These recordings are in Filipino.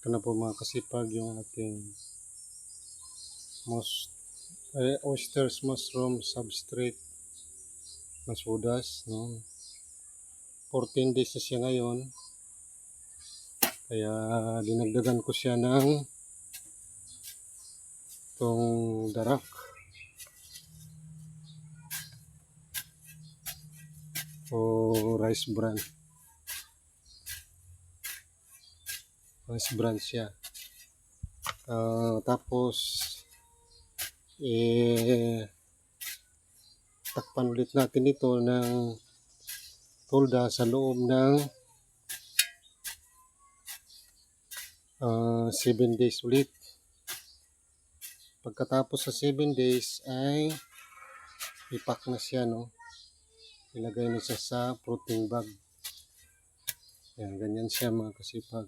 Ito na po mga kasipag yung ating oysters mushroom substrate na sodas, no? 14 days na siya ngayon. Kaya dinagdagan ko siya ng itong darak. O rice bran. Rice bran siya. Tapos takpan ulit natin ito ng tolda sa loob ng 7 days ulit. Pagkatapos sa 7 days ay ipack na siya, no? Ilagay na siya sa fruiting bag. Yan, ganyan siya mga kasipag.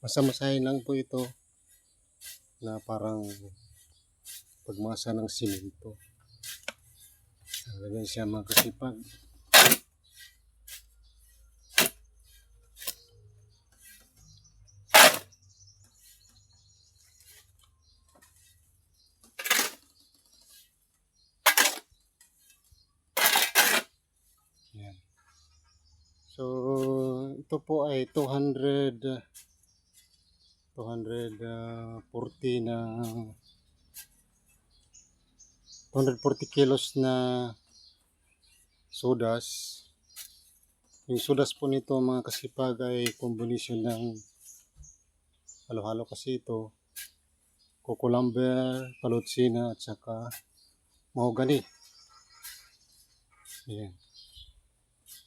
Masa-masahin lang po ito na parang pagmasa ng simento. Ganyan siya mga kasipag. Yan. So, ito po ay 240 kilos na sodas. Yung sodas po nito mga kasipag ay combination ng halo-halo kasi ito. Coco lumber, palutsina at saka mahogany. Ayan.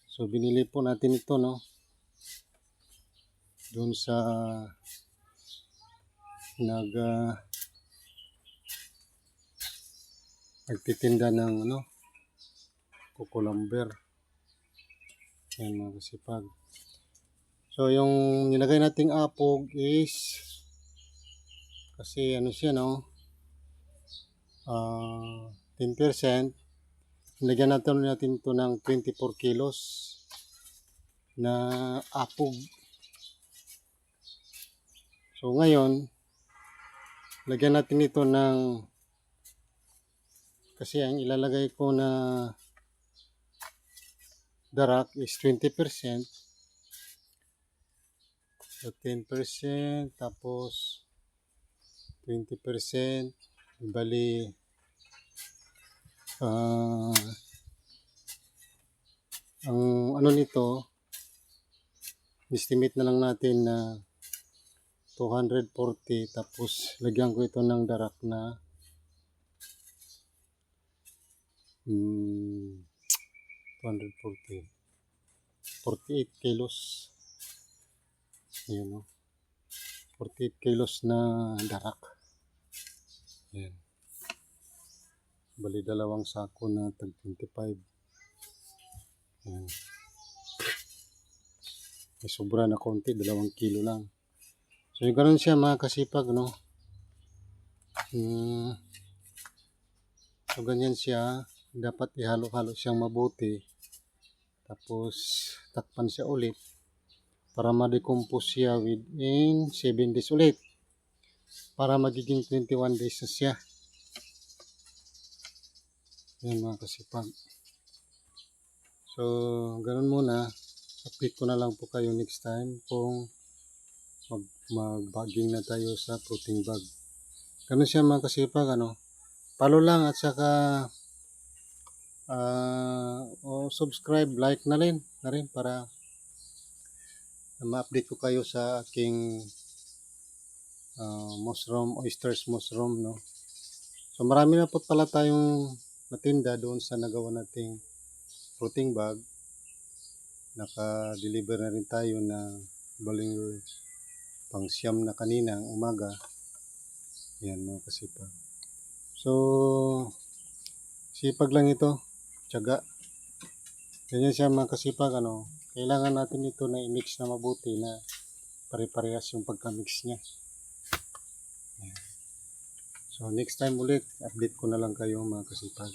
So binili po natin ito, no? Doon sa nagtitinda ng coco lumber. Ayan mga kasipag. So yung nilagay nating apog is kasi siya, no? 10%. Nilagyan natin ito ng 24 kilos na apog. So ngayon, lagyan natin ito ng, kasi ang ilalagay ko na darak is 20%. So 10%, tapos 20%, bali ang nito, estimate na lang natin na 240, tapos lagyan ko ito ng darak na 240, 48 kilos. Ayan, no? 48 kilos na darak. Ayan. Bali dalawang sako na tag 25. Ayan. May sobra na konti, 2 kilo lang. So ganoon siya mga kasipag, no? So ganyan siya. Dapat ihalo-halo siyang mabuti. Tapos takpan siya ulit para ma-decompose siya within 7 days ulit. Para magiging 21 days na siya. Yan mga kasipag. So ganoon muna. Update ko na lang po kayo next time kung mag-bagging na tayo sa fruiting bag. Ganun siya mga kasipag, follow lang at saka subscribe, like na rin para ma-update ko kayo sa aking oysters mushroom, no? So marami na po pala tayong natinda doon sa nagawa nating fruiting bag. Naka-deliver na rin tayo na baling pang siyam na kanina umaga. Yan mga kasipag. So sipag lang ito, tiyaga. Ganyan siya mga kasipag, kailangan natin ito na i-mix na mabuti na pare-parehas yung pagka-mix niya. Yan. So next time ulit, update ko na lang kayo mga kasipag.